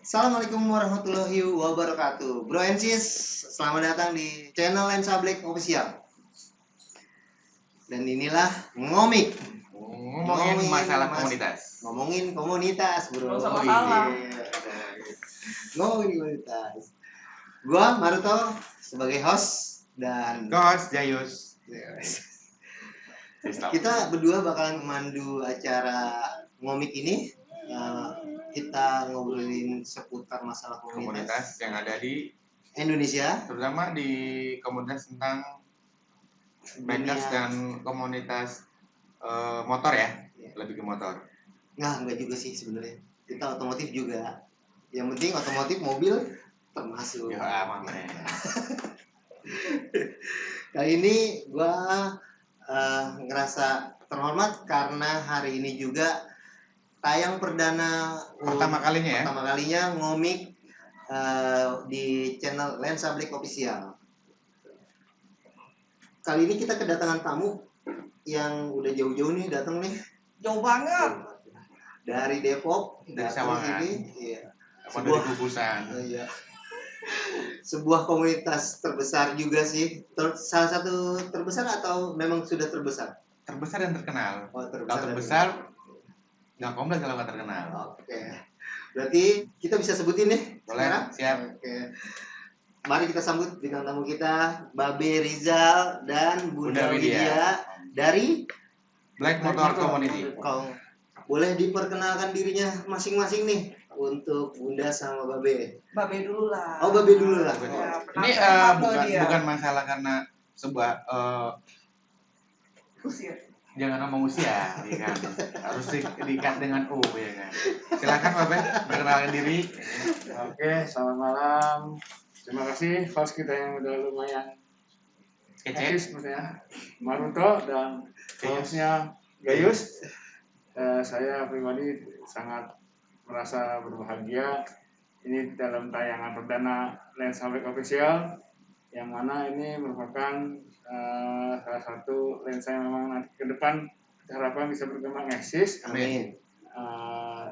Assalamualaikum warahmatullahi wabarakatuh. Bro and sis, selamat datang di channel Lensa Black Official. Dan inilah ngomik. Ngomongin masalah komunitas. Ngomongin komunitas, bro. Nggak usah masalah. Ngomongin komunitas. Gua Maruto sebagai host dan Gos Jayus. kita berdua bakalan memandu acara ngomik ini. Kita ngobrolin seputar masalah Komunitas yang ada di Indonesia, terutama di komunitas tentang bikers dan komunitas motor ya, lebih ke motor. Nah, enggak juga sih sebenarnya. Kita otomotif juga. Yang penting otomotif mobil termasuk. Ya aman. Kali ini gua ngerasa terhormat karena hari ini juga tayang perdana Pertama kalinya ngomik di channel Lensa Black Official. Kali ini kita kedatangan tamu yang udah jauh-jauh nih datang nih Jauh banget. dari Depok, Dari datang Sawangan. sini. Iya. Apa dari gugusan? Iya. Sebuah komunitas terbesar juga sih. Salah satu terbesar atau memang sudah terbesar? Terbesar dan terkenal. Oh, Kalau terbesar nggak kompleks kalau nggak terkenal. Oke. Berarti kita bisa sebutin nih. Boleh, sekarang? siap. Oke. Mari kita sambut bintang tamu kita, Babe Rizal dan Bunda Bunda Widya. Widya dari Black Motor Community. Boleh diperkenalkan dirinya masing-masing nih untuk Bunda sama Babe. Babe dulu lah. Oh, Babe dulu lah. Ya, Ini penasehat tuh dia. bukan masalah karena sebuah Usia. jangan ngomong usia, ya kan? Harus diikat dengan U, ya kan? Silakan Babe, perkenalkan diri. Oke, selamat malam. Terima kasih host kita yang udah lumayan Kece. eksis sebenarnya, Maruto dan hostnya Gayus. Saya pribadi sangat merasa berbahagia ini dalam tayangan perdana Lensa Black Official, yang mana ini merupakan salah satu lensa yang memang nanti ke depan kita harapkan bisa berkembang eksis. Amin.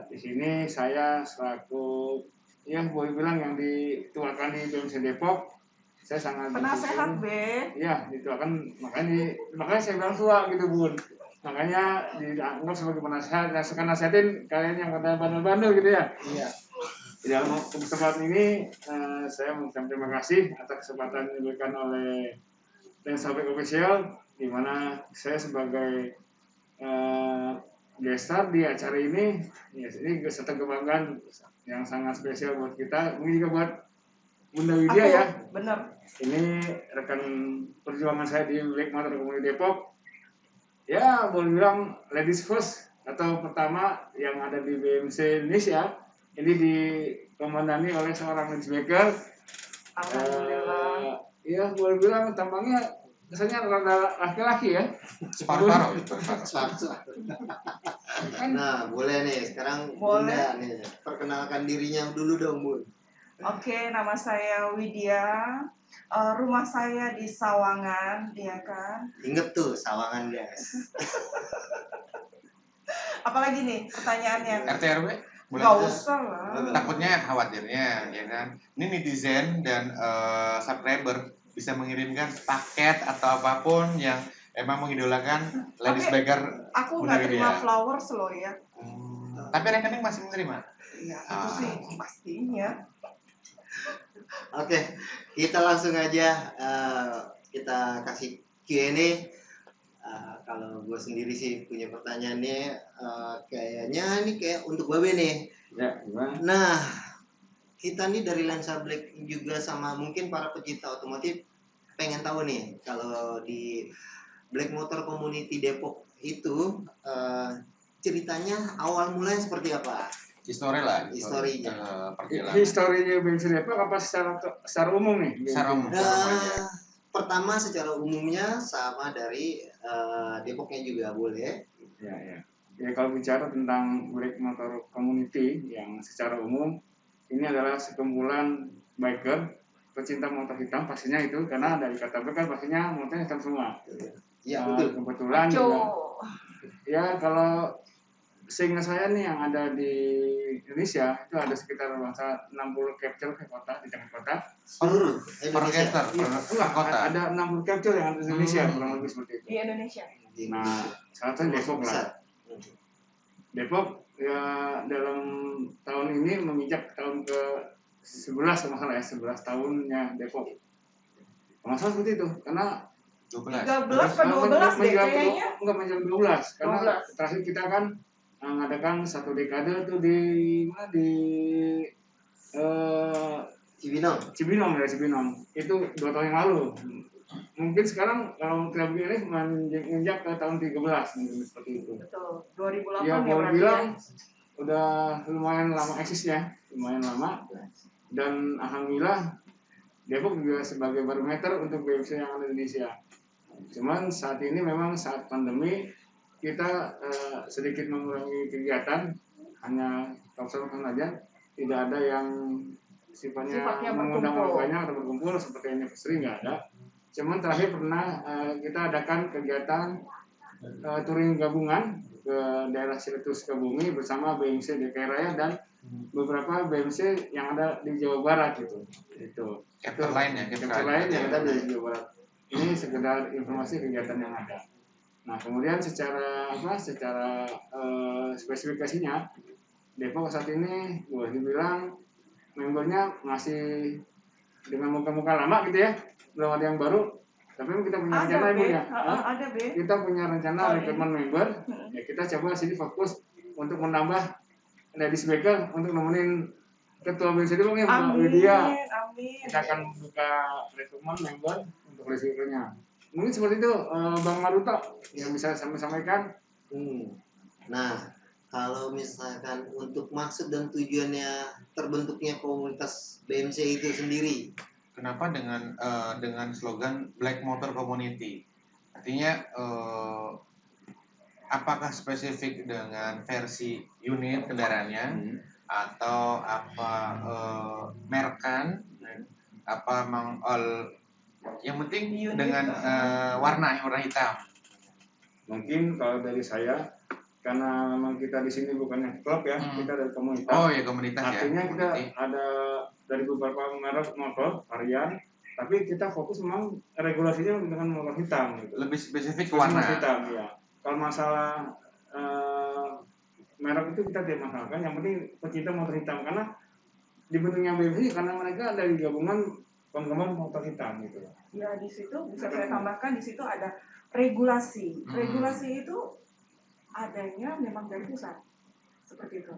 Di sini saya selaku yang boleh bilang yang dituakan di BMC Depok, saya sangat Penasehat, bersyukur. Be. Iya, dituakan makanya saya bilang tua gitu, Bun. Makanya dianggap sebagai penasehat, saya suka nasihatin kalian yang pada bandel-bandel gitu ya. Iya. Di dalam kesempatan ini saya mengucapkan terima kasih atas kesempatan yang diberikan oleh Lensa Black Official, di mana saya sebagai gestar di acara ini, ya, ini satu kebanggaan yang sangat spesial buat kita, mungkin juga buat Bunda Widya ya. Bener. Ini rekan perjuangan saya di Black Motor Community Depok. Ya, boleh bilang ladies first atau pertama yang ada di BMC Indonesia. Ini dikomandani oleh seorang matchmaker. Alhamdulillah. Ya, boleh bilang tampangnya kesannya rada laki-laki ya. Separuh-paruh. Nah, boleh nih sekarang Boleh. Bunda nih. Perkenalkan dirinya dulu dong, Bun. Oke, nama saya Widya. Rumah saya di Sawangan, ya kan? Ingat tuh Sawangan, guys. Apalagi nih pertanyaannya? RT RW? Boleh? Gak usah lah. Takutnya khawatirnya, ya kan? Ini netizen dan subscriber bisa mengirimkan paket atau apapun yang emang mengidolakan ladies Oke. biker. Aku Bunda nggak terima Widya. flowers loh ya. Tapi rekening masih menerima. Iya, itu sih pastinya. Oke, kita langsung aja kita kasih Q&A. Kalau gue sendiri sih punya pertanyaannya kayaknya ini kayak untuk Babe nih. Ya, gimana? Nah, kita nih dari Lensa Black juga sama mungkin para pecinta otomotif pengen tahu nih kalau di Black Motor Community Depok itu ceritanya awal mulanya seperti apa? Histori lah. Historinya. Perjalanan. Historinya BMC Depok apa secara umum nih? Secara umum. aja. Pertama secara umumnya sama dari Depoknya juga boleh. Ya, ya. Ya, kalau bicara tentang Black Motor Community yang secara umum, ini adalah sekumpulan biker pecinta motor hitam pastinya itu, karena dari kata black kan pastinya motornya hitam semua. Iya betul. Kebetulan Maco. juga, ya kalau seingat saya nih yang ada di Indonesia itu ada sekitar 60 capture ke kota di tengah kota. Seluruh Per Indonesia. caster, Iya, per enggak, kota. ada 60 capture yang ada di Indonesia kurang lebih seperti itu. Di Indonesia. Nah, salah satu Depok Besar. lah. Depok ya dalam tahun ini menginjak tahun ke 11 kalau nggak salah ya, 11 tahunnya Depok. Kalau nggak salah seperti itu, karena 12. 13 ke 12 deh kayaknya. Enggak menjelang 12 karena 12. terakhir kita kan mengadakan satu dekade tuh di mana di eh, Cibinong. Cibinong itu 2 tahun yang lalu. Mungkin sekarang kalau kita pilih menginjak ke tahun 13 mungkin seperti itu. Betul. 2008 Ya ya boleh berarti bilang ya. udah lumayan lama eksisnya, lumayan lama, dan alhamdulillah Depok juga sebagai barometer untuk BMC yang ada di Indonesia. Cuman saat ini memang saat pandemi kita sedikit mengurangi kegiatan, hanya talkshow aja, tidak ada yang sifatnya mengundang berkumpul. orang banyak atau berkumpul seperti anniversary nggak ada. Cuman terakhir pernah kita adakan kegiatan touring gabungan ke daerah Ciletus Sukabumi bersama BMC DKI Raya dan beberapa BMC yang ada di Jawa Barat gitu. Itu. Chapter lain ya, Chapter lain yang ada di Jawa Barat. Ini sekedar informasi kegiatan yang ada. Nah, kemudian secara spesifikasinya Depok saat ini boleh dibilang membernya masih dengan muka-muka lama gitu ya, belum ada yang baru. Tapi kita punya rencana Ada Ibu B, ya. ada B. Kita punya rencana Oh, rekrutmen member. Ya kita coba sini fokus untuk menambah ladies speaker untuk nemenin ketua BMC dulu nih Mbak Amin, Widya. amin. Kita akan buka rekrutmen member untuk ladies speakernya. Mungkin seperti itu Bang Maruto yang bisa saya sampaikan. Nah, kalau misalkan untuk maksud dan tujuannya terbentuknya komunitas BMC itu sendiri, Kenapa dengan slogan Black Motor Community? Artinya apakah spesifik dengan versi unit kendaraannya atau apa merkan apa memang all yang penting Unit, dengan warna hitam. Mungkin kalau dari saya karena memang kita di sini bukannya klub ya, kita dari komunitas. Oh ya komunitas ya. Artinya kita Community. ada dari beberapa merek motor varian, tapi kita fokus memang regulasinya dengan motor hitam gitu. Lebih spesifik ke Warna warna. hitam ya. Kalau masalah merek itu kita tidak masalahkan, yang penting pecinta motor hitam karena dibentuknya BMC karena mereka dari gabungan penggemar motor hitam gitu. Ya di situ bisa saya tambahkan di situ ada regulasi. Regulasi itu adanya memang dari pusat seperti itu.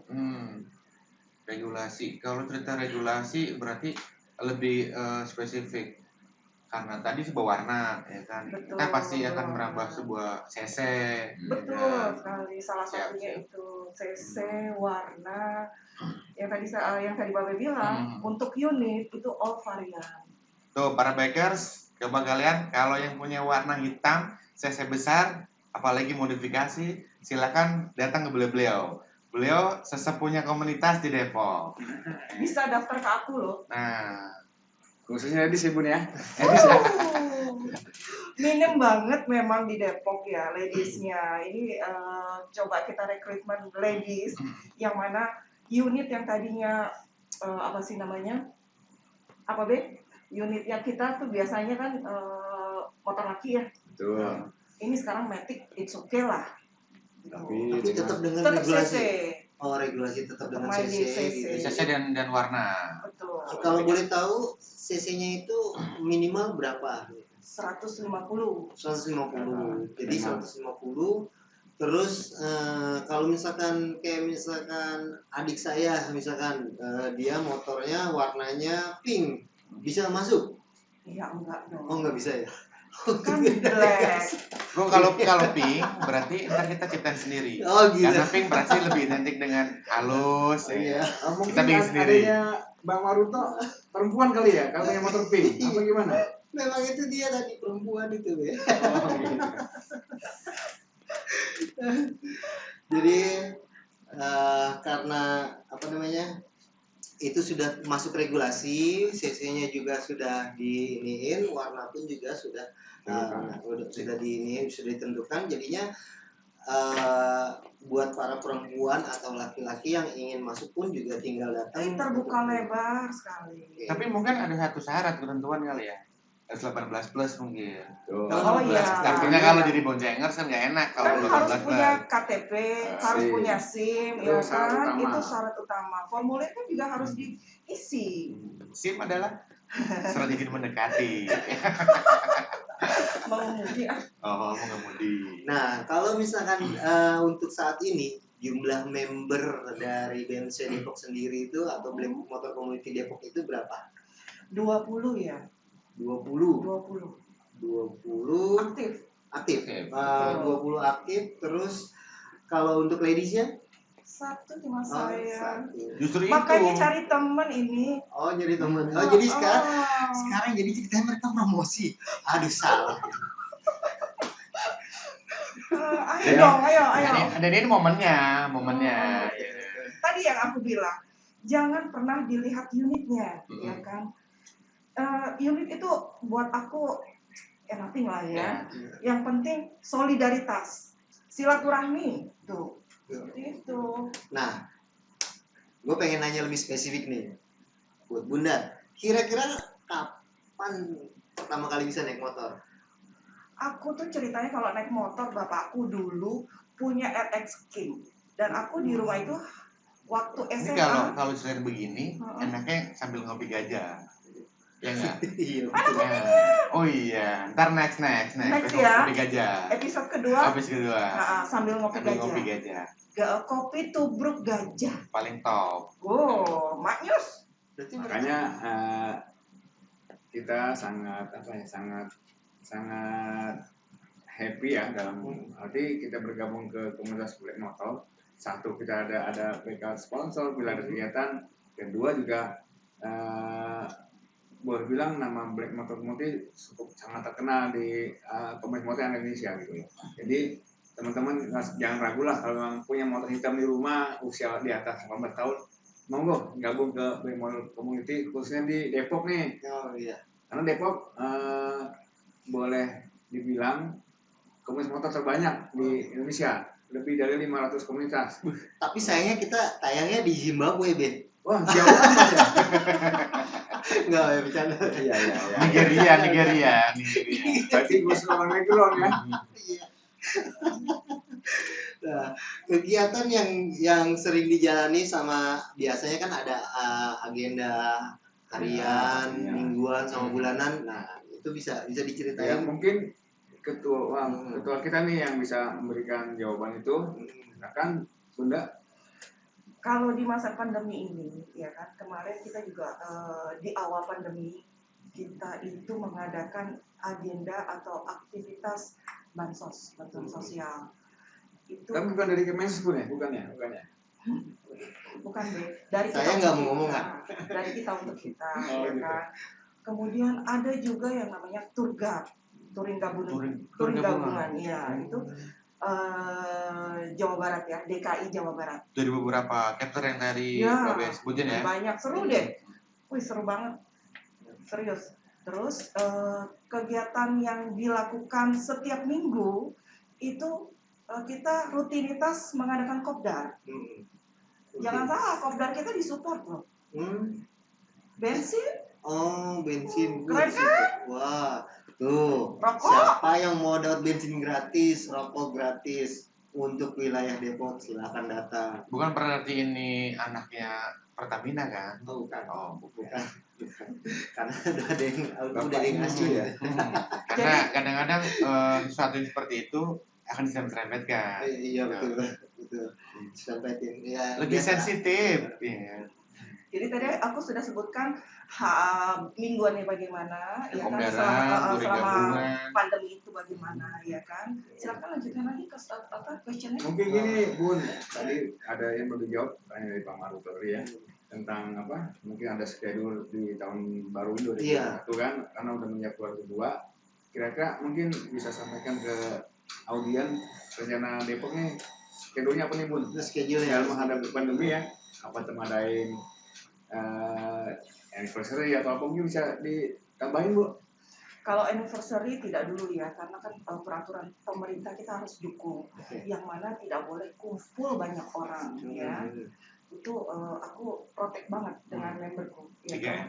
Regulasi. Kalau cerita regulasi berarti lebih spesifik karena tadi sebuah warna ya kan. Betul, Kita pasti betul. akan merambah sebuah CC. Betul ya kan? sekali. Salah Siap, satunya siap. itu CC, warna. Yang tadi Babe bilang untuk unit itu all varian. Tuh para bikers, coba kalian kalau yang punya warna hitam, CC besar, apalagi modifikasi, silakan datang ke beliau. Beliau sesepunya komunitas di Depok. Bisa daftar ke aku loh. Nah, Khususnya di Sibun ya. Minim banget memang di Depok ya ladiesnya. Ini coba kita rekrutmen ladies yang mana unit yang tadinya apa sih namanya? Apa Be? Unit yang kita tuh biasanya kan motor laki ya. Betul. Ini sekarang Matic, it's okay lah. tapi tetap dengan Tetap CC. regulasi. Oh, regulasi tetap dengan Main di CC. CC. Gitu. CC dan warna. Betul. Kalau boleh tahu CC-nya itu minimal berapa? 150. 150. Jadi 150. Terus kalau misalkan adik saya misalkan dia motornya warnanya pink, bisa masuk? Iya enggak dong. Oh, nggak bisa ya. Kan black. Bro, kalau pink berarti ntar kita ciptain sendiri. Oh, gitu. Karena pink berarti lebih identik dengan halus. Oh, iya. Mungkin Kita bikin sendiri. adanya Bang Maruto perempuan kali ya, kalau punya motor pink, apa gimana? Memang itu dia tadi perempuan itu ya. Jadi karena apa namanya itu sudah masuk regulasi, CC-nya juga sudah diiniin, warna pun juga sudah sudah diiniin, sudah ditentukan. Jadinya buat para perempuan atau laki-laki yang ingin masuk pun juga tinggal datang. Terbuka lebar sekali. Oke. Tapi mungkin ada satu syarat ketentuan kali ya. Harus 18 plus mungkin. Tuh. Oh, iya. Artinya kalau jadi bonjengers kan nggak enak kalau Kan belum harus 18 punya plus. KTP, harus SIM. punya SIM, Itu ya syarat kan? utama. Itu syarat utama. Formulir kan juga harus diisi. SIM adalah surat izin mendekati. Mengemudi. Oh, mengemudi. Nah, kalau misalkan untuk saat ini jumlah member dari BMC Depok sendiri itu atau Black Motor Community Depok itu berapa? 20 ya? 20. 20. 20 Aktif. aktif. Aktif. 20 aktif, terus kalau untuk ladiesnya? Satu cuma saya. Satu. Justru Makanya itu. cari teman ini. Oh, jadi teman. Oh, jadi sekarang Oh. sekarang jadi ceritanya mereka promosi. Aduh, salah. Ayo dong, ayo. Dan ini momennya. Ya. Tadi yang aku bilang, jangan pernah dilihat unitnya, ya kan? Unit itu buat aku nothing lah ya. Yang penting solidaritas, silaturahmi, tuh. Seperti itu. Nah, gue pengen nanya lebih spesifik nih buat Bunda. Kira-kira kapan pertama kali bisa naik motor? Aku tuh ceritanya kalau naik motor, bapakku dulu punya RX King. Dan aku di rumah itu waktu Ini SMA. kalau cerita begini, enaknya sambil ngopi gajah. Ya enggak? Iya. Oh iya, ntar next Next besok ya. kopi gajah. Episode kedua, Habis kedua. sambil ngopi Sambil gajah. ngopi gajah. Kopi tubruk gajah. Paling top. Wow, maknyus. Berarti Makanya kita sangat happy ya dalam arti kita bergabung ke komunitas Black Motor. Satu, kita ada backup sponsor bila ada kegiatan. Kedua juga boleh bilang nama Black Motor Community cukup sangat terkenal di komunitas motor Indonesia gitu ya. Jadi teman-teman jangan ragu lah kalau memang punya motor hitam di rumah usia di atas 18 tahun, monggo gabung ke Black Motor Community khususnya di Depok nih. Oh iya. Karena Depok boleh dibilang komunitas motor terbanyak di Indonesia, lebih dari 500 komunitas. Tapi sayangnya kita tayangnya di Zimbabwe, Ben. Wah, jauh amat ya. Enggak, ya bercanda. Iya. Nigeria. Berarti gue suka orang background ya. Iya. Nah, kegiatan yang sering dijalani sama biasanya kan ada agenda harian, Iya. mingguan sama bulanan. Nah, itu bisa Ya, diceritain. mungkin ketua kita nih yang bisa memberikan jawaban itu. Silakan, Bunda. Kalau di masa pandemi ini, ya kan, kemarin kita juga di awal pandemi kita itu mengadakan agenda atau aktivitas bantuan sosial. Itu Kan bukan dari Kemensekun ya, bukan ya. bukan deh dari Saya kita nggak untuk mau ngomong, kita, dari kita untuk kita, Oh, ya gitu. kan. Kemudian ada juga yang namanya touring gabungan, ya itu Jawa Barat ya, DKI Jawa Barat. Dari beberapa chapter yang tadi Ya, Mbak Bes sebutin ya. banyak, seru deh. Wih, seru banget. Serius. Terus kegiatan yang dilakukan setiap minggu itu kita rutinitas mengadakan kopdar. Jangan salah, kopdar kita disupport loh. Bensin, Oh, bensin. Keren kan? Wah, tuh. Rokok. Siapa yang mau dapat bensin gratis, rokok gratis untuk wilayah Depok, silakan datang. Bukan berarti ini anaknya Pertamina kan? Oh, bukan. Oh, Bukan. Karena udah ada yang ngasih ya. Karena kadang-kadang sesuatu yang seperti itu akan diserempetkan. Iya, betul. Sampetin. Ya, Lebih biasa. sensitif. Iya. Jadi tadi aku sudah sebutkan mingguannya bagaimana, ya kan, Kopdaran, touring selama gabungan. pandemi itu bagaimana, ya kan. Silakan lanjutkan lagi ke questionnya. Mungkin gini, Bun. Tadi ada yang belum dijawab, tanya dari Pak Maru tadi ya. Tentang apa? Mungkin ada schedule di tahun baru ini 2021 kan, karena udah menyiapkan keluarga kedua. Kira-kira mungkin bisa sampaikan ke audien rencana Depok nih, schedule-nya apa nih, Bun? Schedule-nya. Dalam menghadapi pandemi ya, apa temadain anniversary atau apa mungkin bisa ditambahin, Bu? Kalau anniversary tidak dulu ya, karena kan peraturan pemerintah kita harus dukung. Oke. Yang mana tidak boleh kumpul banyak orang ya. Itu aku protect banget dengan memberku. Ya, 3M.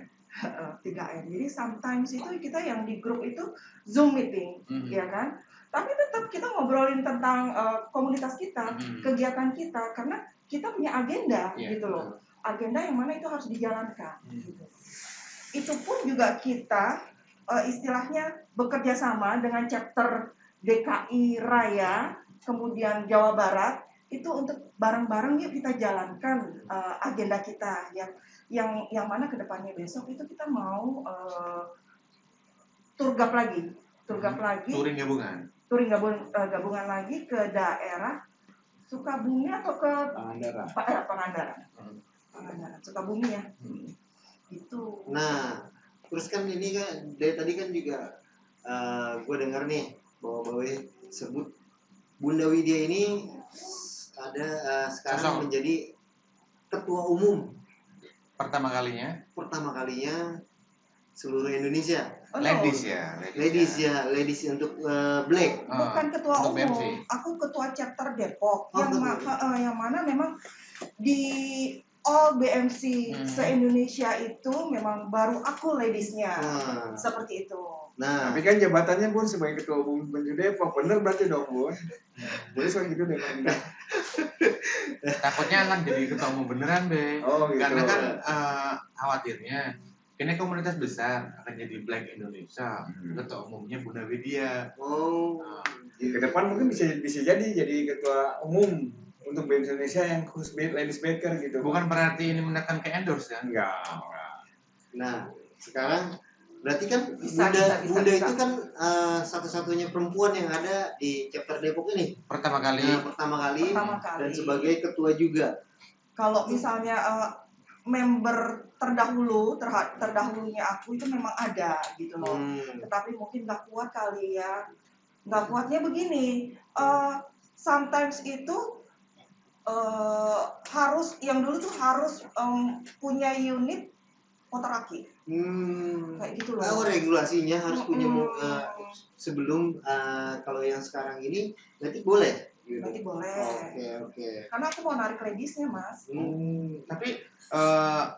3M. Jadi sometimes itu kita yang di grup itu Zoom meeting, ya kan? Tapi tetap kita ngobrolin tentang komunitas kita, kegiatan kita, karena kita punya agenda gitu loh. Agenda yang mana itu harus dijalankan. Gitu. Itu pun juga kita istilahnya bekerja sama dengan chapter DKI Raya, kemudian Jawa Barat, itu untuk bareng-bareng yuk kita jalankan agenda kita yang mana kedepannya besok itu kita mau turgap lagi, Touring gabungan. Gabungan lagi ke daerah Sukabumi atau ke Pangandaran. Sukabumi ya. Itu. Nah, terus kan ini kan dari tadi kan juga gue dengar nih bahwa sebut Bunda Widya ini ada sekarang menjadi ketua umum pertama kalinya seluruh Indonesia. Ladies untuk Black. Bukan ketua untuk umum, BMC. aku ketua chapter Depok yang mana memang di all BMC se-Indonesia itu memang baru aku ladiesnya seperti itu. Nah, tapi kan jabatannya Bun sebagai ketua umum BMC Depok, bener berarti dong Bun. Boleh soal gitu deh. Takutnya kan jadi ketua umum beneran deh. Oh, gitu. Karena kan khawatirnya ini komunitas besar akan jadi Black Indonesia. Ketua umumnya Bunda Widya. Ke depan mungkin bisa jadi ketua umum untuk BMC Indonesia yang khusus ladies baker gitu. Bukan berarti ini menekan ke endorse kan? Enggak. Nah, sekarang berarti kan Bisa. Bunda itu kan satu-satunya perempuan yang ada di chapter Depok ini. Pertama kali. Dan sebagai ketua juga. Kalau misalnya member terdahulunya aku itu memang ada gitu loh. Tetapi mungkin nggak kuat kali ya. Nggak kuatnya begini. Sometimes itu harus yang dulu tuh harus punya unit motor aki. Kayak gitu loh. Regulasinya harus punya sebelum kalau yang sekarang ini berarti boleh. Berarti boleh. Oke. Karena aku mau narik ladiesnya, Mas. Tapi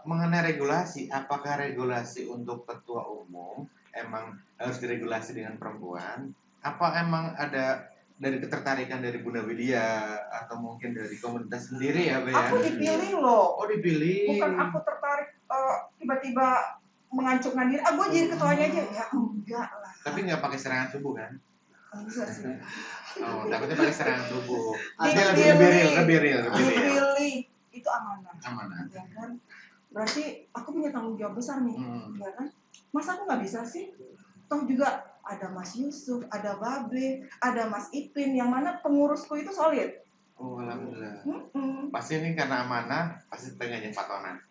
mengenai regulasi, apakah regulasi untuk ketua umum emang harus diregulasi dengan perempuan? Apa emang ada dari ketertarikan dari Bunda Widya atau mungkin dari komunitas sendiri ya, Be? Aku dipilih loh. Oh, dipilih. Bukan aku tertarik tiba-tiba mengancungkan diri. Gue jadi ketuanya aja. Ya enggak lah. Tapi nggak pakai serangan tubuh kan? Enggak sih. Oh, takutnya pakai serangan tubuh. Dia lebih real. Dipilih itu amanah. Ya kan? Berarti aku punya tanggung jawab besar nih, ya kan? Masa aku nggak bisa sih? Toh juga ada Mas Yusuf, ada Babe, ada Mas Ipin, yang mana pengurusku itu solid. Oh, alhamdulillah. Pasti ini karena amanah, pasti pengennya patonan.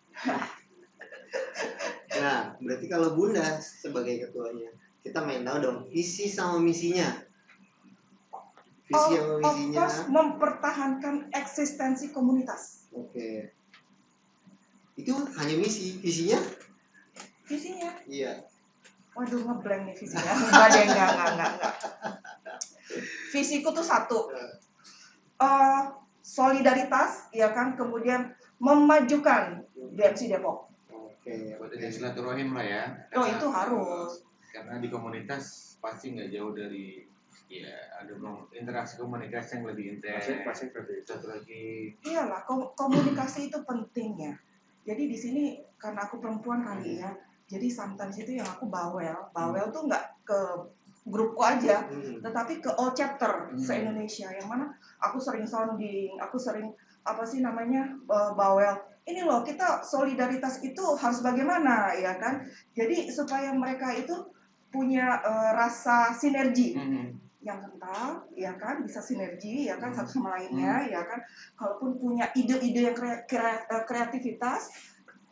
Nah, berarti kalau Bunda sebagai ketuanya, kita main tahu dong visi sama misinya. Of course, mempertahankan eksistensi komunitas. Oke. Itu hanya misi, visinya? Iya. Waduh, ngeblank nih visinya. Enggak. Visiku tuh satu. Solidaritas, ya kan, kemudian memajukan BMC Depok. Oke. Buat ada silaturahim lah ya. Oh, itu harus. Karena di komunitas pasti nggak jauh dari ada interaksi komunikasi yang lebih intens. Pasti satu lagi. Iyalah, komunikasi itu penting ya. Jadi di sini karena aku perempuan kali ya. Jadi sometimes itu yang aku bawel tuh nggak ke grupku aja, tetapi ke all chapter se-Indonesia. Yang mana aku sering sounding, aku sering bawel. Ini loh, kita solidaritas itu harus bagaimana ya kan? Jadi supaya mereka itu punya rasa sinergi. Yang kental, ya kan, bisa sinergi, ya kan, satu sama lainnya, ya kan. Kalaupun punya ide-ide yang kreativitas,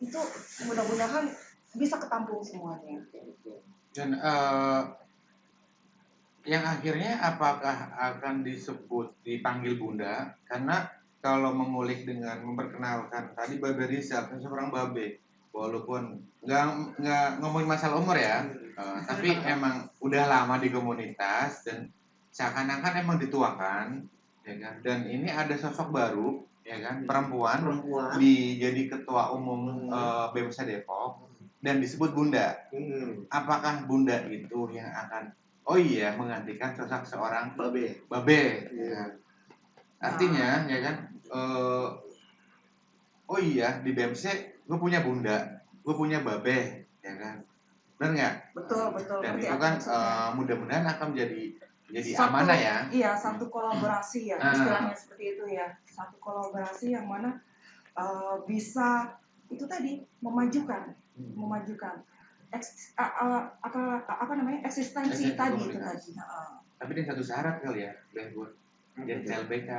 itu mudah-mudahan bisa ketampung semuanya. Dan yang akhirnya apakah akan dipanggil Bunda? Karena kalau mengulik dengan memperkenalkan tadi Babe Rizal, seorang Babe walaupun nggak ngomongin masalah umur ya, tapi emang udah lama di komunitas dan seakan-akan emang dituakan, ya kan. Dan ini ada sosok baru, ya kan, perempuan jadi ketua umum BMC Depok dan disebut Bunda. Apakah Bunda itu yang akan menggantikan sosok seorang Babe? Ya. Artinya, ya kan, di BMC gue punya Bunda, gue punya Babe, ya kan, benar nggak? Betul. Dan Ngerti itu apa kan maksudnya. mudah-mudahan akan jadi Satu- amanah ya. Iya, satu kolaborasi ya, istilahnya seperti itu ya. Satu kolaborasi yang mana bisa itu tadi memajukan eksistensi tadi itu tadi. Tapi dengan satu syarat kali ya, buat jadi CLBK.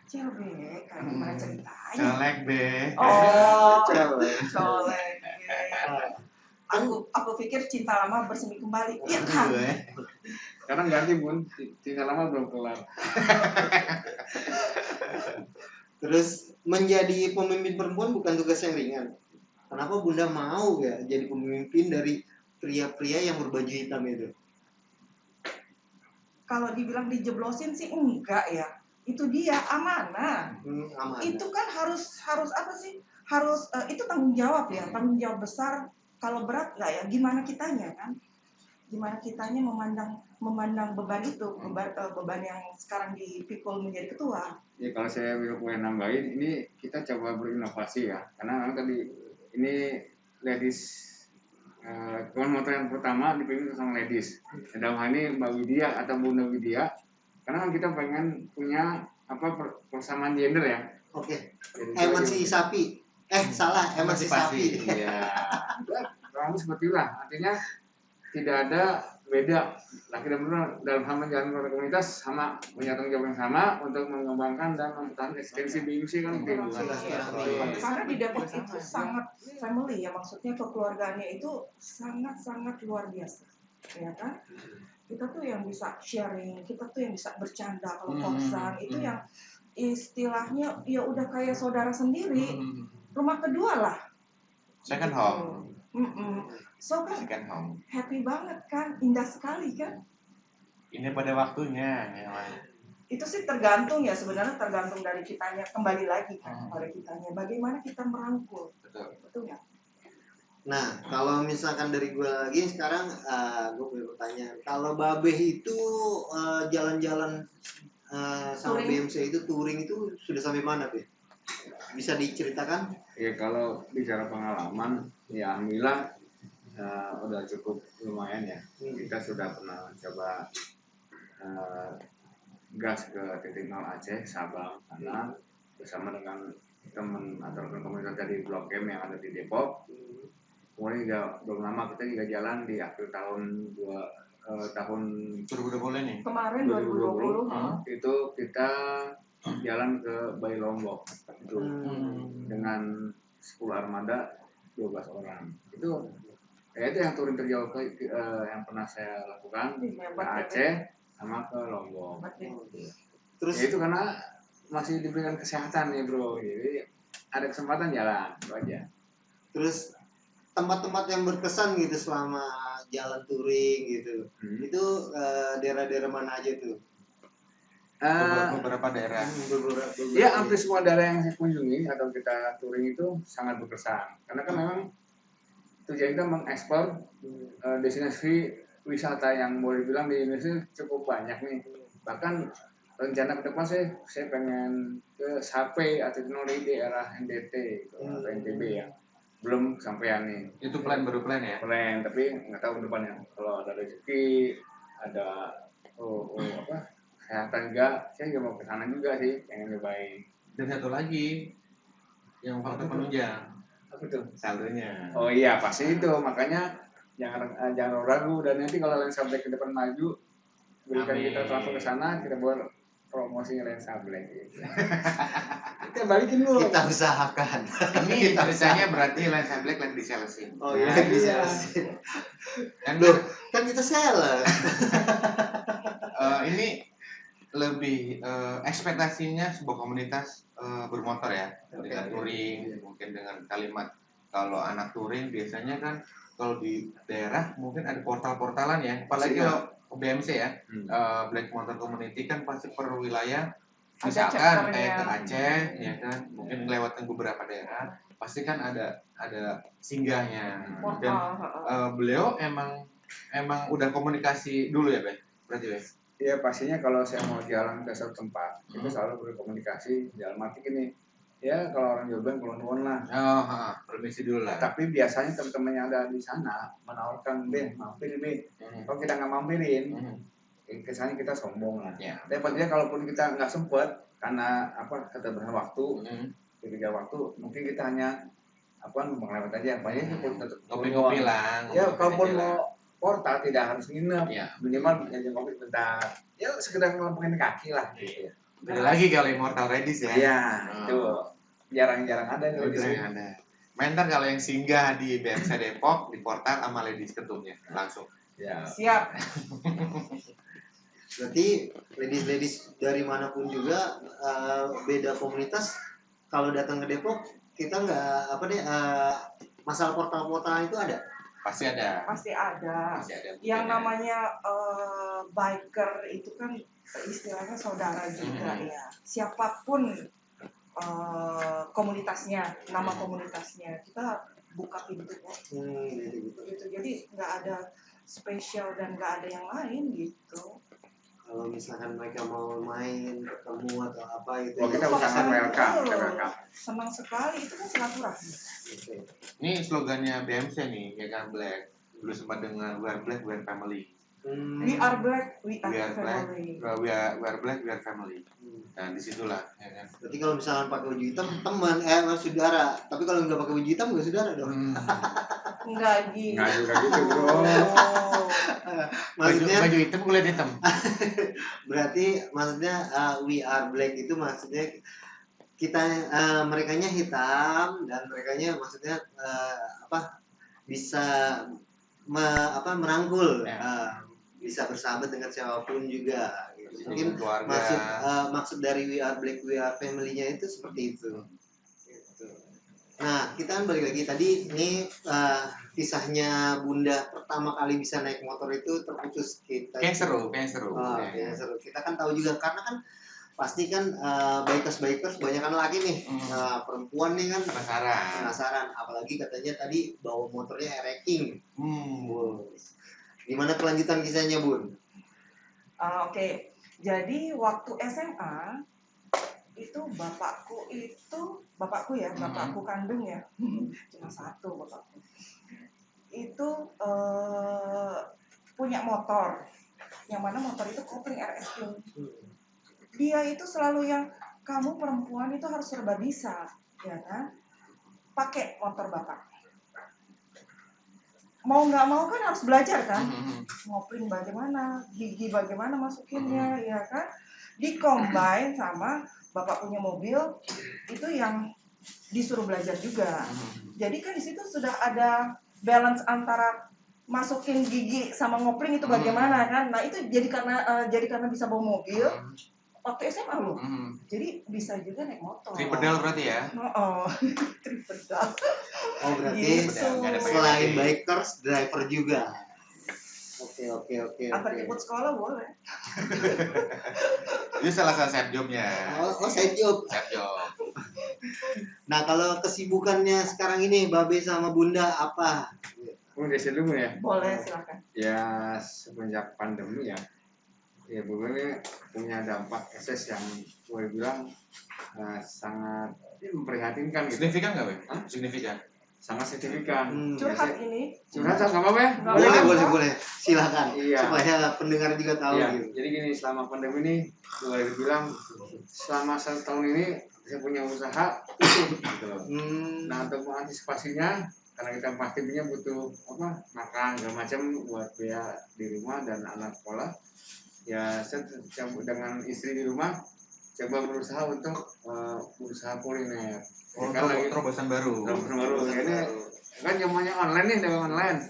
CLBK gimana ceritanya? Colek B. Oh, Colek. colek. Aku pikir cinta lama bersemi kembali. Iya kan? Sekarang ganti Bun, cinta lama belum kelar. Terus menjadi pemimpin perempuan bukan tugas yang ringan. Kenapa Bunda mau ya jadi pemimpin dari pria-pria yang berbaju hitam itu? Kalau dibilang dijeblosin sih enggak ya. Itu dia amanah. Amanah. Itu kan harus apa sih? Harus itu tanggung jawab ya, tanggung jawab besar. Kalau berat nggak ya? Gimana kitanya kan? Gimana kitanya memandang beban itu, beban yang sekarang dipikul menjadi ketua. Ya kalau saya boleh nambahin, ini kita coba berinovasi ya, karena memang tadi ini ladies motor yang pertama dipimpin sama ladies. Dalam hal ini Mbak Widya atau Bunda Widya, karena kan kita pengen punya persamaan gender ya. Oke. Emansipasi. Salah, emansipasi. Iya. Kamu seperti itulah. Artinya tidak ada beda laki dan perempuan dalam hal menjalankan komunitas, sama punya tanggung jawab yang sama untuk mengembangkan dan mempertahankan eksistensi BMC kan gitu. Karena di Depok itu sangat family ya, maksudnya kekeluargaannya itu sangat luar biasa, ya kan? Kita tuh yang bisa sharing, kita tuh yang bisa bercanda kalau kosan, itu yang istilahnya ya udah kayak saudara sendiri, rumah kedua lah. Second home. So kan Second home. happy banget kan, indah sekali kan. Ini pada waktunya memang. Itu sih tergantung ya, sebenarnya tergantung dari kitanya, kembali lagi kan pada kitanya. Bagaimana kita merangkul. Betul nggak? Nah, kalau misalkan dari gue lagi sekarang, gue punya pertanyaan. Kalau Babe itu jalan-jalan sama Touring. BMC itu touring itu sudah sampai mana, Be? Bisa diceritakan? Ya kalau bicara pengalaman, ya alhamdulillah udah cukup lumayan ya. Kita sudah pernah coba gas ke titik 0 Aceh, Sabang, sana bersama dengan teman atau komunitas dari Blok M yang ada di Depok. Kemudian juga belum lama kita juga jalan di akhir tahun 2020 nih. Kemarin 2020 itu kita jalan ke Bayi Lombok itu dengan 10 armada 12 orang. Itu yang touring terjauh yang pernah saya lakukan ke Aceh sama ke Lombok. Terus ya itu karena masih diberikan kesehatan ya bro, jadi ada kesempatan jalan itu aja. Terus tempat-tempat yang berkesan gitu selama jalan touring gitu, itu daerah-daerah mana aja tuh? Beberapa daerah. Ya hampir semua daerah yang saya kunjungi atau kita touring itu sangat berkesan, karena kan memang tujuan kita mengekspor destinasi wisata yang boleh dibilang di Indonesia cukup banyak nih. Bahkan rencana ke depan saya pengen ke Sape atau di daerah NTT atau NTB ya. Belum sampean nih. Itu baru plan ya? Plan, tapi nggak tahu depannya. Kalau ada rezeki, ada kesehatan juga, saya juga mau ke sana juga sih, pengen nyobain. Dan satu lagi yang faktor penunjang. Apa tuh? Saldonya. Oh iya, pasti itu. Makanya jangan ragu, dan nanti kalau Lensa Black ke depan maju, berikan kita transfer ke sana, kita buat promosi Lensa Black gitu. Kita balikin dulu. Kita usahakan. Ini ceritanya berarti Lensa Black lagi di salesin. Oh iya, di salesin. Dan kan kita sales. Ini lebih ekspektasinya sebuah komunitas bermotor ya, dengan touring, mungkin dengan kalimat Kalau anak touring biasanya kan kalau di daerah mungkin ada portal-portalan ya, apalagi Pastinya. kalau BMC ya, Hmm. Black Motor Community kan pasti per wilayah, Ada misalkan chapternya. kayak ke Aceh ya kan, mungkin lewatin beberapa daerah, pasti kan ada singgahnya. Dan Portal. beliau emang udah komunikasi dulu ya, Beh? Berarti, Beh? Ya pastinya kalau saya mau jalan ke satu tempat, itu selalu berkomunikasi dalam arti gini. Ya kalau orang Jawa bilang kulon lah. Oh, permisi dulu lah. Tapi biasanya teman-teman yang ada di sana menawarkan, "Beh, mampir, Beh." Kalau kita nggak mampirin, kesannya kita sombong lah. Ya. Tapi pastinya kalaupun kita nggak sempet karena keterbatasan waktu, ketika waktu mungkin kita hanya mengelewat aja. Paling tetap Ngopi-ngopi lah. Ya kalaupun mau portal tidak harus nginep, Ya. minimal ngajak kopi bentar. Ya sekedar ngelampungin kaki lah. Gitu. Beda lagi kalau Immortal Ladies ya. Iya, itu jarang-jarang ada nih. Jarang ada. Mentor kalau yang singgah di BMC Depok di portal sama Ladies Ketumnya langsung. Ya. Siap. Berarti ladies dari manapun juga beda komunitas kalau datang ke Depok kita nggak masalah portal-portalan itu ada. Pasti ada. Pasti ada. Pasti ada. Yang namanya biker itu kan istilahnya saudara juga ya. Siapapun komunitasnya, nama komunitasnya, kita buka pintu kok. Gitu. Jadi nggak ada spesial dan nggak ada yang lain gitu. Kalau misalkan mereka mau main, ketemu atau apa itu. Oh, kita usahakan welcome. Senang sekali, itu kan silaturahmi. Okay. Ini slogannya BMC nih, ya kan Black. Dulu sempat dengar We are Black, we are family. We are Black, we are family. We are Black, we are family. Nah disitulah, ya kan. Berarti kalau misalkan pakai baju hitam teman, saudara. Tapi kalau nggak pakai baju hitam nggak saudara dong. Enggak gitu. Nggak juga gitu bro. Maksudnya baju hitam kulit hitam. Berarti maksudnya we are black itu maksudnya kita merekanya hitam dan merekanya maksudnya bisa merangkul, bisa bersahabat dengan siapapun juga. Gitu. Mungkin maksud dari we are black we are family-nya itu seperti itu. Gitu. Nah kita kan balik lagi tadi ini kisahnya Bunda pertama kali bisa naik motor itu terputus kita. Kayak seru. Seru. Kita kan tahu juga karena kan pasti kan bikers banyakan laki nih, perempuan nih kan penasaran. Apalagi katanya tadi bawa motornya ereking. Gimana kelanjutan kisahnya Bun? Oke. Jadi waktu SMA itu bapakku kandung ya, cuma satu bapakku. Itu punya motor, yang mana motor itu kopling RS. Dia itu selalu yang kamu perempuan itu harus serba bisa, ya kan? Pakai motor bapak. Mau nggak mau kan harus belajar kan? Ngopling bagaimana, gigi bagaimana masukinnya, ya kan? Di-combine sama bapak punya mobil itu yang disuruh belajar juga. Jadi kan di situ sudah ada balance antara masukin gigi sama ngopling itu bagaimana kan? Nah itu jadi karena bisa bawa mobil waktu SMA loh. Jadi bisa juga naik motor. Tripedal berarti ya? Tripedal. Oh berarti gitu. Selain bikers, driver juga. Oke. Antar jemput sekolah boleh. Itu salah satu side jobnya. Side job. Nah kalau kesibukannya sekarang ini Babe sama Bunda apa? Udah dulu ya? Boleh silakan. Ya semenjak pandemi ya beberapa punya dampak ekses yang gue bilang sangat memprihatinkan gitu. Signifikan nggak, Bang? Signifikan. Sangat signifikan. Curhat ini. Curhat sama apa ya? Boleh. Silakan. Iya. Supaya pendengar juga tahu. Iya. Gitu. Jadi gini, selama pandemi ini boleh dibilang selama 1 tahun ini saya punya usaha gitu loh. Nah untuk mengantisipasinya karena kita pasti punya butuh makan segala macam buat biaya di rumah dan anak sekolah. Ya saya dengan istri di rumah coba berusaha untuk berusaha kuliner. Terobosan baru. Ini kan zamannya online nih, dagang online.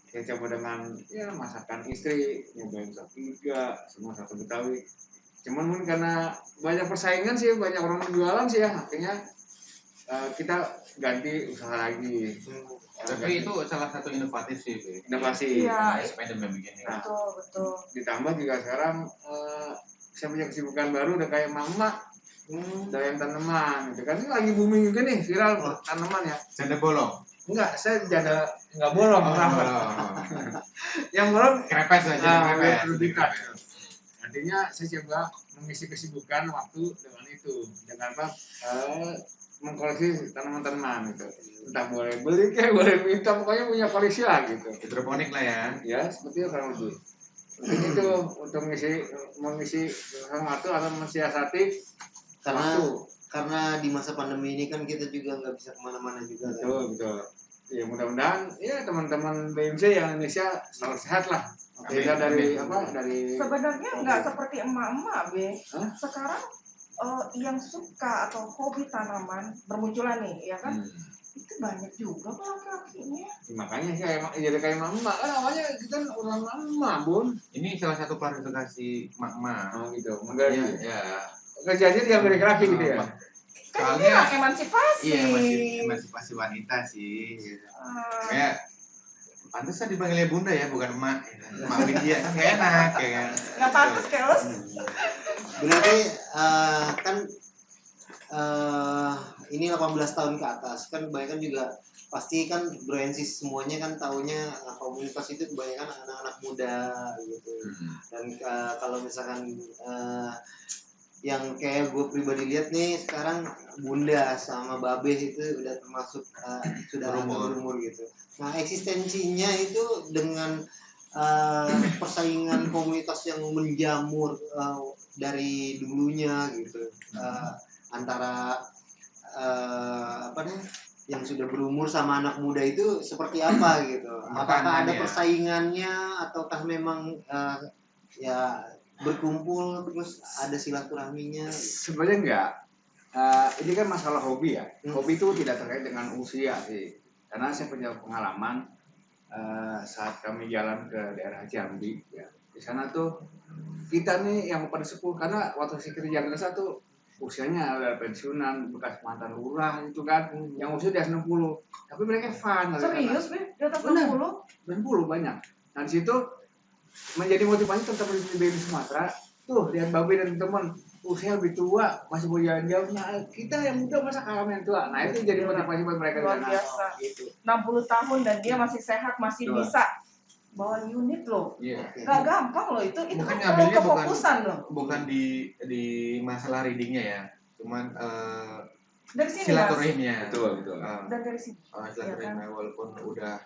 Ya coba dengan masakan istri, nyobain sop iga, semua satu Betawi. Cuman mungkin karena banyak persaingan sih, banyak orang jualan sih ya, akhirnya kita ganti usaha lagi. Tapi itu salah satu inovatif sih, Be. Inovasi. Iya. Spiderman begini. Nah. Betul. Ditambah juga sekarang saya punya kesibukan baru udah kayak mama yang tanaman gitu kan. Ini lagi booming juga nih viral tanaman ya. Janda bolong. Enggak, saya janda enggak bolong. Yang bolong Krepes aja, krepes. pendidikan. Artinya saya coba mengisi kesibukan waktu dengan itu, dengan apa? Mengkoleksi tanaman-tanaman gitu. Entah boleh beli kayak boleh minta, pokoknya punya koleksi lah gitu. Hidroponik lah ya. Ya, seperti itu kurang lebih. Mungkin itu untuk mengisi waktu atau mensiasati karena di masa pandemi ini kan kita juga nggak bisa kemana-mana juga. Betul. Ya mudah-mudahan ya teman-teman BMC yang Indonesia selalu sehat lah. Beda dari Sebenarnya nggak seperti emak-emak, Be. Hah? Sekarang yang suka atau hobi tanaman bermunculan nih, ya kan? Itu banyak juga kok laki-lakinya. Makanya saya jadi kayak mama kan awalnya kita orang mama Bun. Ini salah satu klarifikasi mak-mak. Gitu. Ya. Kerjanya di Amerika lagi gitu ya. Kan ini Soalnya emansipasi. iya emansipasi wanita sih. Kayak pantas dipanggilnya bunda ya, bukan emak. Emak Widya kan gak enak ya kan. Nggak pantas keles. Berarti kan ini 18 tahun ke atas kan kebanyakan juga pasti kan Broensis semuanya kan taunya komunitas itu kebanyakan anak-anak muda gitu. Dan kalau misalkan yang kayak gue pribadi lihat nih sekarang bunda sama babe itu udah termasuk sudah berumur gitu. Nah eksistensinya itu dengan persaingan komunitas yang menjamur dari dulunya gitu, antara yang sudah berumur sama anak muda itu seperti apa gitu? Apakah ada persaingannya ataukah memang ya berkumpul terus ada silaturahminya? Sebenarnya enggak. Ini kan masalah hobi ya. Hobi itu tidak terkait dengan usia sih. Karena saya punya pengalaman saat kami jalan ke daerah Jambi ya. Di sana tuh kita nih yang pada sepuh, karena waktu saya kerja di desa tuh usianya ada pensiunan bekas mantan lurah itu kan, yang usia di atas 60. Tapi mereka fun. Serius, Be? Di atas 60? 60 banyak. Nah di situ menjadi motivasi tetap di Sumatera. Tuh lihat babe dan teman usia lebih tua masih mau jalan-jalan. Nah kita yang muda masa kalah yang tua. Nah itu jadi motivasi buat mereka. Luar biasa. Gitu. 60 tahun dan dia masih sehat, masih bisa bawa unit loh. Gak gampang loh itu Bukan kan kefokusan loh. Bukan di masalah readingnya ya, cuman dari sini silaturahimnya. Betul. Dan dari sini. Silaturahimnya walaupun udah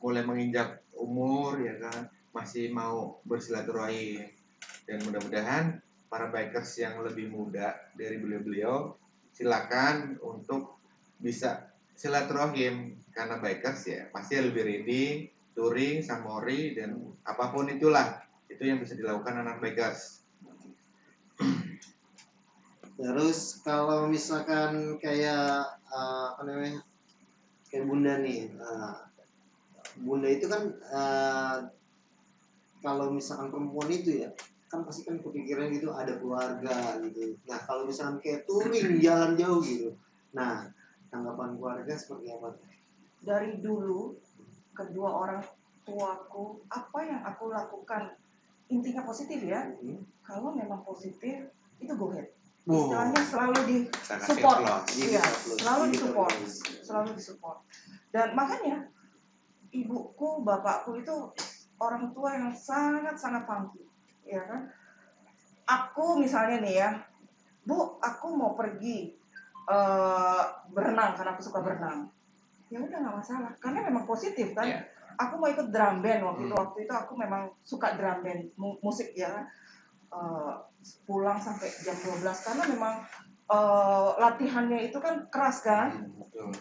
mulai menginjak umur ya kan, masih mau bersilaturahim. Dan mudah-mudahan para bikers yang lebih muda dari beliau-beliau silakan untuk bisa silaturahim, karena bikers ya pasti lebih reading, touring, samori, dan apapun itulah itu yang bisa dilakukan anak bikers. Terus kalau misalkan kayak kayak bunda nih, bunda itu kan kalau misalkan perempuan itu ya kan pasti kan kepikiran gitu ada keluarga gitu. Nah kalau misalkan kayak touring jalan jauh gitu, nah tanggapan keluarga seperti apa? Dari dulu kedua orang tuaku apa yang aku lakukan intinya positif ya. Kalau memang positif itu go ahead. Istilahnya selalu di support, iya, selalu disupport. Dan makanya ibuku, bapakku itu orang tua yang sangat funky, ya kan. Aku misalnya nih ya, Bu, aku mau pergi berenang karena aku suka berenang. Ya udah nggak masalah, karena memang positif kan. Yeah. Aku mau ikut drum band waktu itu aku memang suka drum band musik ya. Pulang sampai jam 12 karena memang latihannya itu kan keras kan,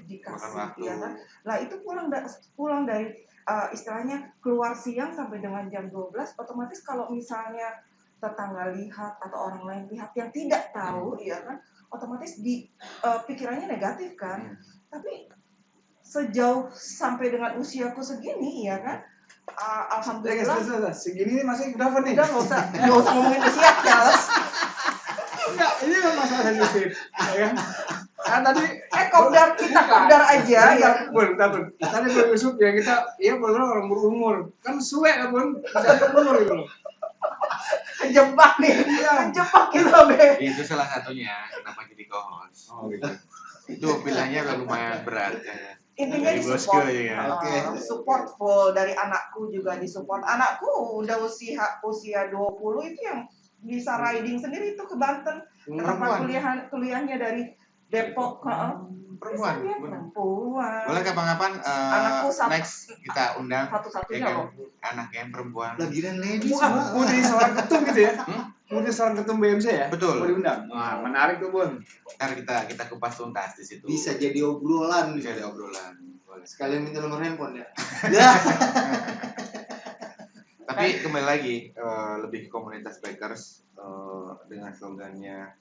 dikasih ya kan. Lah itu pulang dari istilahnya keluar siang sampai dengan jam 12, otomatis kalau misalnya tetangga lihat atau orang lain lihat yang tidak tahu ya kan, otomatis pikirannya negatif kan. Tapi sejauh sampai dengan usiaku segini ya kan, alhamdulillah. Segini masih berapa nih? Udah nggak usah ngomongin usia, Charles. Enggak, ini memang masalah sensitif, ya kan? Kan tadi kopdar kita kopdar aja ya. Bun, tadi Bun Yusuf ya kita, iya bener orang berumur, kan suwe kan Bun, bisa umur gitu loh. Kejebak nih, kejebak kita be. Itu salah satunya kenapa jadi co-host. Oh gitu. Itu pilihannya udah lumayan berat ya. Intinya Dari bosku disupport, ya. Oke. support full dari anakku juga disupport. Anakku udah usia 20 itu yang bisa riding sendiri itu ke Banten. Kenapa kuliahnya dari Depok? Perempuan. Dia perempuan. Boleh kapan-kapan Anakku next kita undang Satu-satunya ya kan? loh. Anak yang perempuan. Lagian ladies Mau jadi seorang ketum gitu ya? Mau jadi seorang ketum BMC ya? Betul. Mau diundang? Wah, menarik tuh Bun. Ntar kita kupas tuntas di situ. bisa jadi obrolan. Bisa ada obrolan. Boleh. Sekalian minta nomor handphone ya. Tapi kembali lagi lebih komunitas bikers dengan slogannya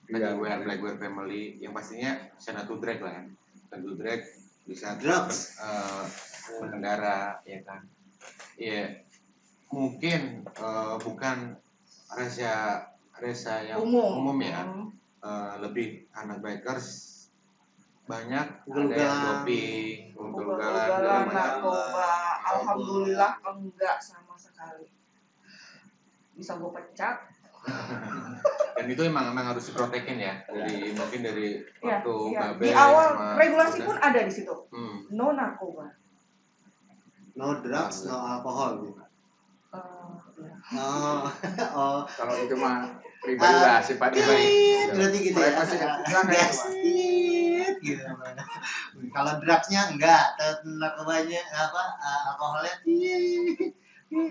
Blackwear Family yang pastinya sana to drag lah ya. Sana to drag bisa Drugs. mengendara ya kan. Ya mungkin bukan resa yang umum ya. Lebih anak bikers banyak ada yang doping, ugal-ugalan, segala macam. narkoba. Alhamdulillah enggak sama sekali. Bisa gue pecat. Dan itu emang harus diprotekin ya dari Ya, waktu ya. Babe Di awal sama regulasi udah. pun ada di situ. Hmm. No narkoba. No drugs, no alcohol. Ya. Oh. Kalau itu mah pribadi lah sifatnya baik. Berarti gitu ya. Mereka sih Gasit gitu. Kalau drugsnya enggak, narkobanya alkoholnya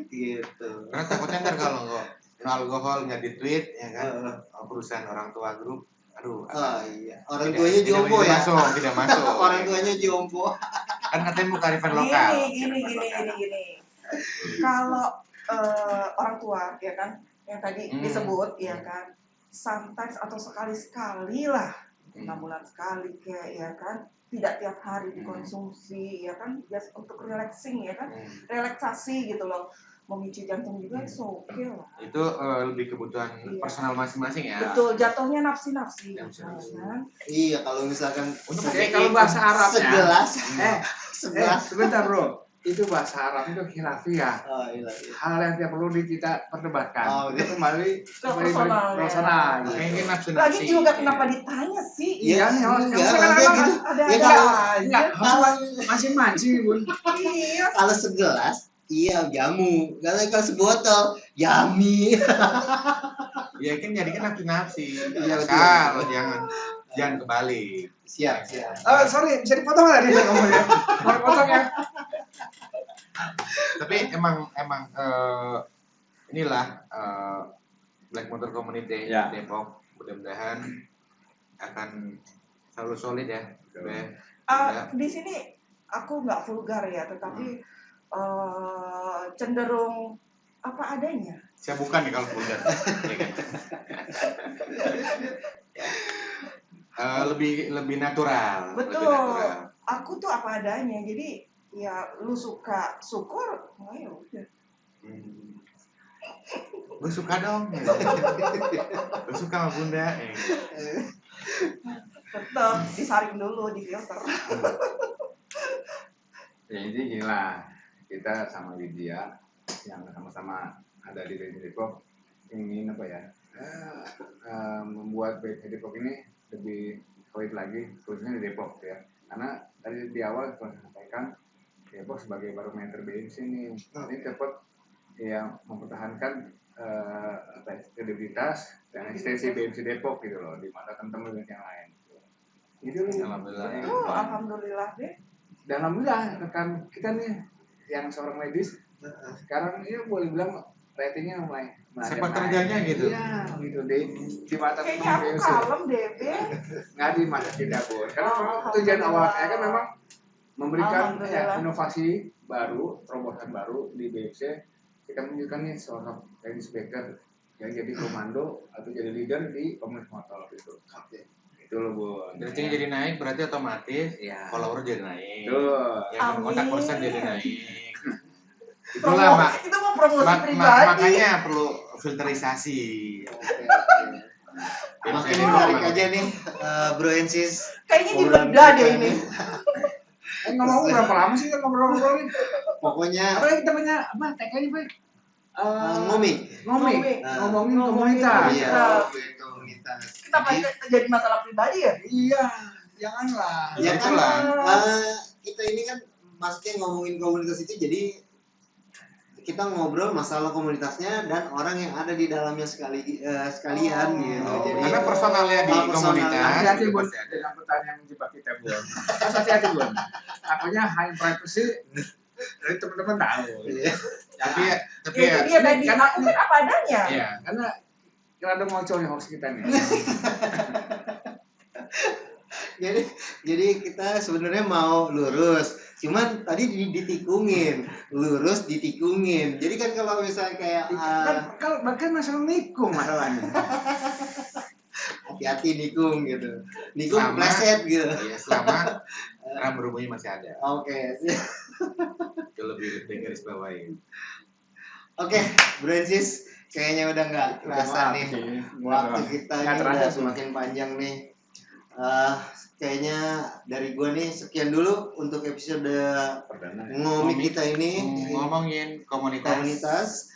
gitu. Karena takutnya ntar kalau no alkohol nggak di-tweet ya kan perusahaan orang tua grup aduh Oh iya, orang tuanya jompo ya. tidak masuk Orang tuanya jompo. kan katanya mau kearifan lokal Gini. Kalau orang tua ya kan yang tadi disebut ya kan sometimes atau sekali-sekali lah 6 bulan sekali kayak ya kan tidak tiap hari dikonsumsi ya kan just untuk relaxing ya kan relaksasi gitu loh memicu jantung juga oke lah itu lebih kebutuhan personal masing-masing ya betul jatuhnya nafsi Nafsi. kan? Iya, kalau misalkan kalau bahasa Arabnya segelas. sebentar bro, itu bahasa Arab itu khilafiyah. Oh iya. Hal yang tidak perlu kita perdebatkan. Oh, itu kembali personal, personal. ya. kayaknya Lagi nafsu-nafsi juga kenapa ditanya sih? Iya, nih, enggak, sekarang maksudnya apa? gitu. Ada Ya, kalau- aja. Masing-masing Bun. Iya. Kalau segelas, iya jamu. Kalau sebotol, yummy. ya kan jadi kan nafsu-nafsi Iya, betul. asal jangan kebalik Siap. Sorry, bisa dipotong nggak dia ngomongnya? Mau dipotong ya? tapi emang inilah Black Motor Community Ya. Depok mudah-mudahan akan selalu solid ya Be. Di sini aku nggak vulgar ya, tetapi cenderung apa adanya. Saya bukan nih kalau vulgar ya kan? lebih natural Betul. lebih natural. Aku tuh apa adanya. Jadi ya lu suka syukur, oh ya udah. Gue suka dong gue suka sama bunda Tetap disaring dulu, difilter. Ya ini gini lah, kita sama Lydia yang sama-sama ada di Depok ingin apa ya membuat BMC Depok ini lebih solid lagi khususnya di Depok ya karena tadi di awal saya sampaikan Depok sebagai barometer BMC ini dapat ya mempertahankan kredibilitas dan eksistensi BMC Depok gitu loh di mata teman-teman yang lain gitu. Alhamdulillah. Alhamdulillah deh. Dan alhamdulillah rekan kita nih yang seorang medis sekarang ini boleh bilang ratingnya mulai sepak terjangnya gitu. Iya gitu deh di mata Kayaknya aku BMC. kalem deh, Be. Nggak di masa kita Bun karena memang Alhamdulillah. tujuan awalnya kan memang memberikan Alhamdulillah. inovasi baru terobosan baru di BMC kita menunjukkan nih seorang medis baker yang jadi komando atau jadi leader di komunitas motor gitu. Itu loh Bun. Ratingnya jadi naik berarti otomatis ya. follower jadi naik. Tuh. Ya Amin. kontak person jadi naik. Itulah Mak. Itu mau promosi pribadi. Makanya perlu filterisasi. Makin menarik aja nih Bro and Sis. Kayaknya Obrolan dibedah kita deh ini. Ngomong berapa lama sih kita ngobrol-ngobrol nih? Pokoknya Apa yang kita punya apa TK-nya, Pak? ngomik. Ngomik. Ngomongin Ngomongin komunitas. Iya, komunitas. Kita pakai jadi masalah pribadi ya? Iya, janganlah. Ya kan Itulah. kita ini kan maksudnya ngomongin komunitas itu jadi kita ngobrol masalah komunitasnya dan orang yang ada di dalamnya sekalian Oh. gitu. Oh, Jadi karena personalnya di personal. komunitas Hati-hati juga Bun pasti ada. dengan pertanyaan yang menjebak kita Bun. Harus hati-hati Bun. Takutnya high privacy dari teman-teman tahu. Iya. Tapi Ya, tapi itu dia tadi. karena- Aku kan apa adanya. Iya, karena ada ngocol yang harus kita nih. Jadi kita sebenarnya mau lurus, cuman tadi ditikungin, lurus ditikungin. Jadi kan kalau misalnya kayak Kalau bahkan masalah nikung masalahnya. hati-hati nikung gitu, nikung Sama. pleset gitu. ya selama ram berbunyi masih ada. Oke, Itu lebih garis bawain. oke, Brancis, kayaknya udah nggak kerasa nih. Waktu kita Nggak ini terasa udah sih. semakin panjang nih. Kayaknya dari gua nih sekian dulu untuk episode Perdana. ngomik kita ini Ngomongin komunitas.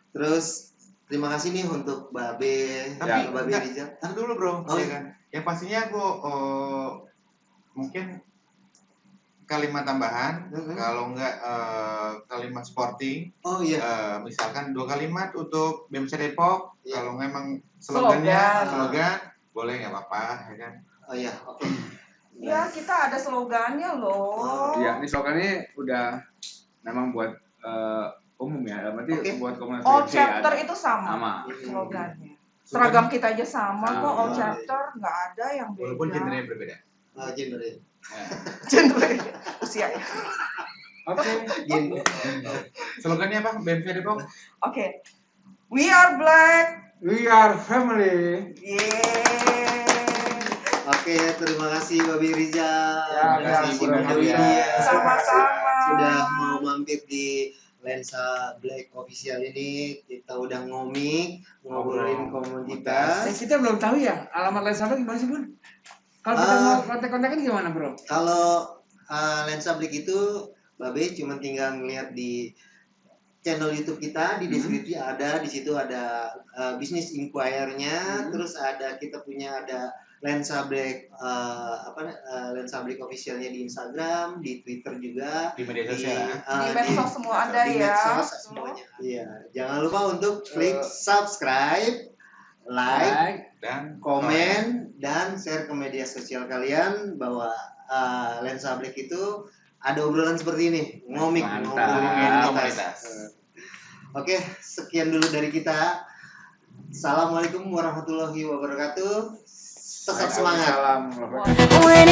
Terus terima kasih nih untuk Babe, Tapi Babe enggak, Rizal. tar dulu bro, Oh, ya kan. Yang pastinya aku mungkin kalimat tambahan, Mhm. kalau enggak kalimat sporting, Oh iya, misalkan 2 kalimat untuk BMC Depok. Iya. Kalau memang slogannya Slogan. slogan, boleh nggak apa-apa, ya kan. oh iya, oke. Ya, kita ada slogannya loh. Iya, ini slogannya udah memang buat umum ya. Berarti Oke. buat komunitas All BMC chapter ada. itu sama Sama. slogannya. Seragam kita aja sama kok, all Sama. chapter nggak ada yang beda. Walaupun genre berbeda. Genre. Genre usia. Ya. Oke. Genre. Slogannya apa BMC Depok? Oke. We are black. We are family. Yeay. Oke, terima kasih Babe Rizal. Ya, terima kasih Ibu Bunda Nadia. Widya. Sama-sama. Sudah mau mampir di Lensa Black Official ini. Kita udah ngobrolin Dan komunitas. kita belum tahu ya alamat Lensa Black gimana sih Bun? Kalau kita mau kontak-kontakan gimana Bro? Kalau Lensa Black itu Babe cuma tinggal ngeliat di channel YouTube kita, di deskripsi ada, di situ ada bisnis inquire-nya, terus kita punya ada Lensa Black Lensa Black officialnya di Instagram, di Twitter juga, Di media sosial. Di medsos semua ada di ya. medsos semuanya. Iya, jangan lupa untuk klik subscribe, like, Dan komen, dan share ke media sosial kalian bahwa Lensa Black itu ada obrolan seperti ini, ngomik Mantap. ngomongin Komunitas. Oke, sekian dulu dari kita. Assalamualaikum warahmatullahi wabarakatuh. Tetap semangat. Salam. When